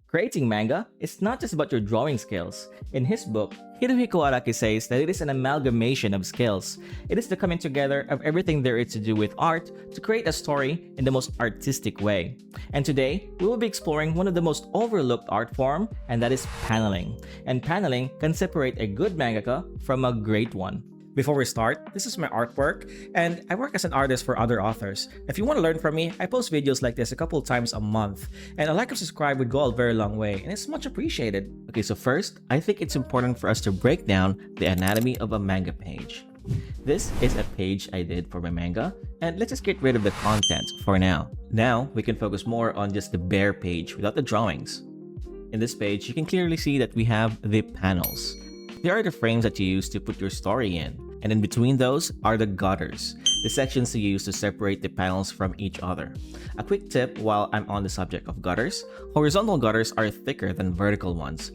Creating manga is not just about your drawing skills. In his book, Hirohiko Araki says that it is an amalgamation of skills. It is the coming together of everything there is to do with art to create a story in the most artistic way. And today, we will be exploring one of the most overlooked art form, and that is paneling. And paneling can separate a good mangaka from a great one. Before we start, this is my artwork, and I work as an artist for other authors. If you want to learn from me, I post videos like this a couple times a month, and a like and subscribe would go a very long way, and it's much appreciated. Okay, so first, I think it's important for us to break down the anatomy of a manga page. This is a page I did for my manga, and let's just get rid of the content for now. Now, we can focus more on just the bare page without the drawings. In this page, you can clearly see that we have the panels. They are the frames that you use to put your story in. And in between those are the gutters, the sections you use to separate the panels from each other. A quick tip while I'm on the subject of gutters: horizontal gutters are thicker than vertical ones.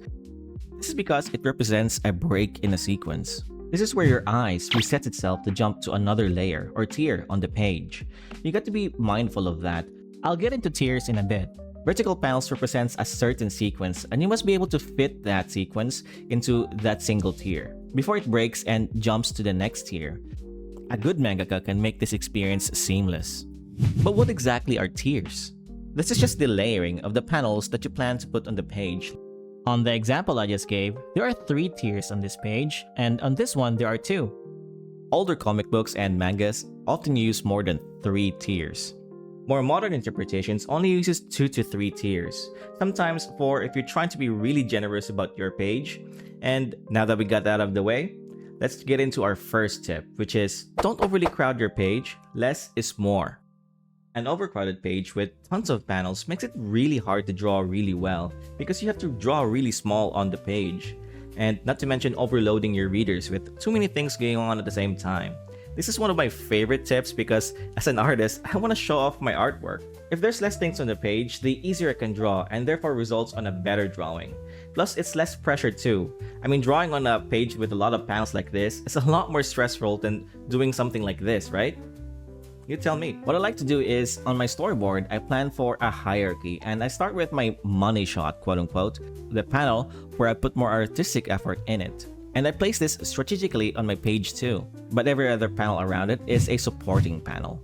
This is because it represents a break in a sequence. This is where your eyes resets itself to jump to another layer or tier on the page. You got to be mindful of that. I'll get into tiers in a bit. Vertical panels represents a certain sequence, and you must be able to fit that sequence into that single tier before it breaks and jumps to the next tier. A good mangaka can make this experience seamless. But what exactly are tiers? This is just the layering of the panels that you plan to put on the page. On the example I just gave, there are 3 tiers on this page, and on this one there are 2. Older comic books and mangas often use more than 3 tiers. More modern interpretations only uses 2 to 3 tiers, sometimes 4 if you're trying to be really generous about your page. And now that we got that out of the way, let's get into our first tip, which is don't overly crowd your page. Less is more. An overcrowded page with tons of panels makes it really hard to draw really well because you have to draw really small on the page. And not to mention overloading your readers with too many things going on at the same time. This is one of my favorite tips because as an artist, I want to show off my artwork. If there's less things on the page, the easier I can draw and therefore results on a better drawing. Plus, it's less pressure too. I mean, drawing on a page with a lot of panels like this is a lot more stressful than doing something like this, right? You tell me. What I like to do is, on my storyboard, I plan for a hierarchy and I start with my money shot, quote unquote, the panel where I put more artistic effort in it. And I place this strategically on my page too, but every other panel around it is a supporting panel.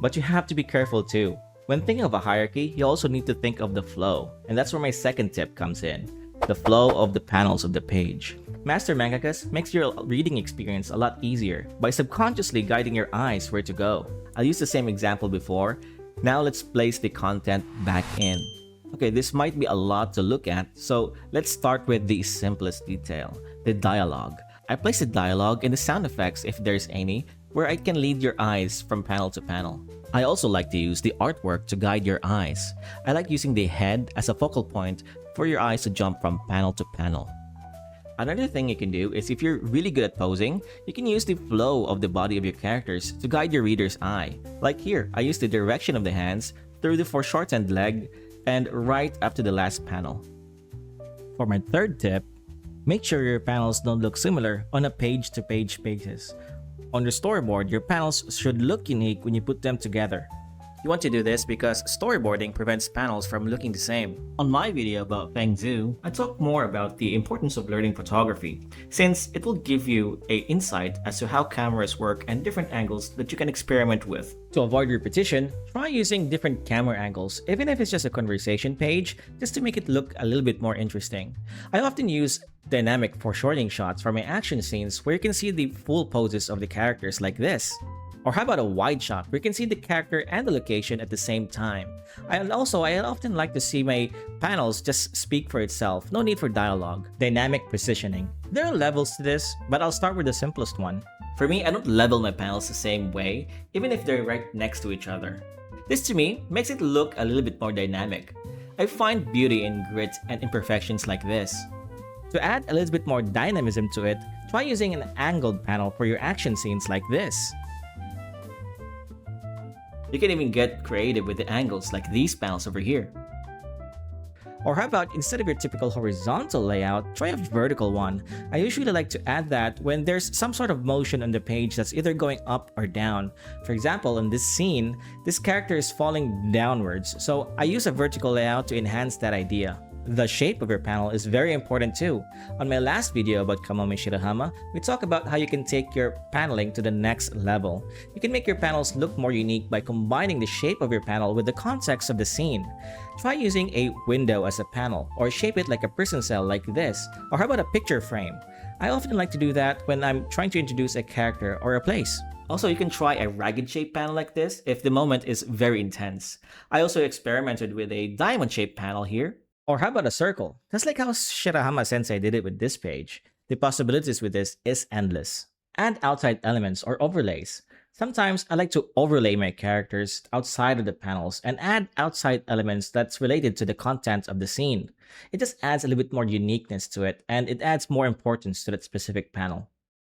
But you have to be careful too. When thinking of a hierarchy, you also need to think of the flow, and that's where my second tip comes in. The flow of the panels of the page. Master mangakas makes your reading experience a lot easier by subconsciously guiding your eyes where to go. I'll use the same example before. Now let's place the content back in. Okay, this might be a lot to look at, so let's start with the simplest detail, the dialogue. I place the dialogue and the sound effects, if there's any, where I can lead your eyes from panel to panel. I also like to use the artwork to guide your eyes. I like using the head as a focal point for your eyes to jump from panel to panel. Another thing you can do is if you're really good at posing, you can use the flow of the body of your characters to guide your reader's eye. Like here, I use the direction of the hands through the foreshortened leg and right up to the last panel. For my third tip, make sure your panels don't look similar on a page-to-page basis. On your storyboard, your panels should look unique when you put them together. You want to do this because storyboarding prevents panels from looking the same. On my video about Feng Zhu, I talk more about the importance of learning photography, since it will give you an insight as to how cameras work and different angles that you can experiment with. To avoid repetition, try using different camera angles, even if it's just a conversation page, just to make it look a little bit more interesting. I often use dynamic foreshortening shots for my action scenes where you can see the full poses of the characters like this. Or how about a wide shot where you can see the character and the location at the same time. I often like to see my panels just speak for itself, no need for dialogue. Dynamic positioning. There are levels to this, but I'll start with the simplest one. For me, I don't level my panels the same way, even if they're right next to each other. This to me makes it look a little bit more dynamic. I find beauty in grit and imperfections like this. To add a little bit more dynamism to it, try using an angled panel for your action scenes like this. You can even get creative with the angles like these panels over here. Or how about instead of your typical horizontal layout, try a vertical one. I usually like to add that when there's some sort of motion on the page that's either going up or down. For example, in this scene, this character is falling downwards, so I use a vertical layout to enhance that idea. The shape of your panel is very important too. On my last video about Kamome Shirahama, we talk about how you can take your paneling to the next level. You can make your panels look more unique by combining the shape of your panel with the context of the scene. Try using a window as a panel, or shape it like a prison cell like this, or how about a picture frame? I often like to do that when I'm trying to introduce a character or a place. Also, you can try a ragged shaped panel like this if the moment is very intense. I also experimented with a diamond shaped panel here. Or how about a circle? Just like how Shirahama Sensei did it with this page. The possibilities with this is endless. Add outside elements or overlays. Sometimes I like to overlay my characters outside of the panels and add outside elements that's related to the content of the scene. It just adds a little bit more uniqueness to it, and it adds more importance to that specific panel.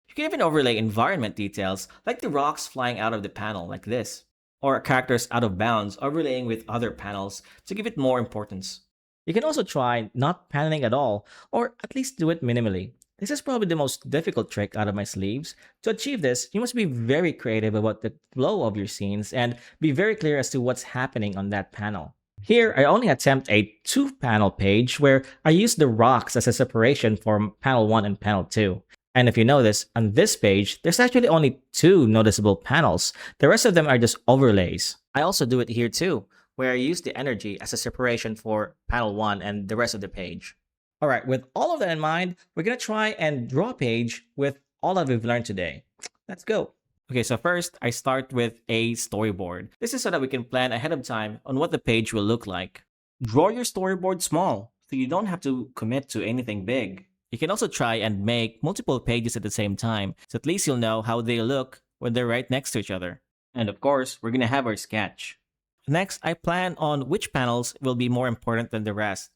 You can even overlay environment details like the rocks flying out of the panel like this, or characters out of bounds overlaying with other panels to give it more importance. You can also try not paneling at all, or at least do it minimally. This is probably the most difficult trick out of my sleeves. To achieve this, you must be very creative about the flow of your scenes and be very clear as to what's happening on that panel. Here, I only attempt a 2-panel page where I use the rocks as a separation from panel 1 and panel 2. And if you notice, on this page, there's actually only 2 noticeable panels. The rest of them are just overlays. I also do it here too, where I use the energy as a separation for panel 1 and the rest of the page. Alright, with all of that in mind, we're going to try and draw a page with all that we've learned today. Let's go! Okay, so first, I start with a storyboard. This is so that we can plan ahead of time on what the page will look like. Draw your storyboard small, so you don't have to commit to anything big. You can also try and make multiple pages at the same time, so at least you'll know how they look when they're right next to each other. And of course, we're going to have our sketch. Next, I plan on which panels will be more important than the rest.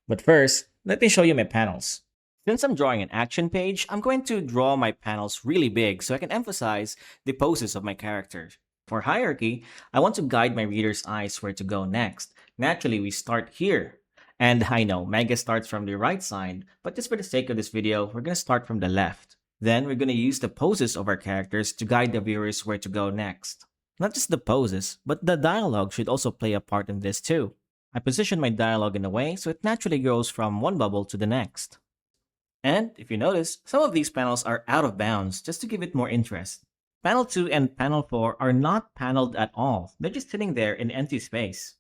But first, let me show you my panels. Since I'm drawing an action page, I'm going to draw my panels really big so I can emphasize the poses of my characters. For hierarchy, I want to guide my reader's eyes where to go next. Naturally, we start here. And I know, Manga starts from the right side, but just for the sake of this video, we're going to start from the left. Then we're going to use the poses of our characters to guide the viewers where to go next. Not just the poses, but the dialogue should also play a part in this too. I position my dialogue in a way so it naturally goes from one bubble to the next. And if you notice, some of these panels are out of bounds just to give it more interest. Panel 2 and panel 4 are not paneled at all, they're just sitting there in empty space.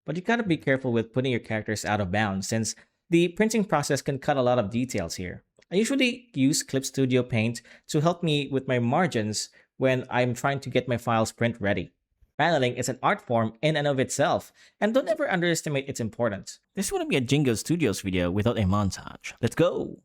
But you gotta be careful with putting your characters out of bounds since the printing process can cut a lot of details here. I usually use Clip Studio Paint to help me with my margins when I'm trying to get my files print ready. Paneling is an art form in and of itself, and don't ever underestimate its importance. This wouldn't be a Jingo Studios video without a montage. Let's go!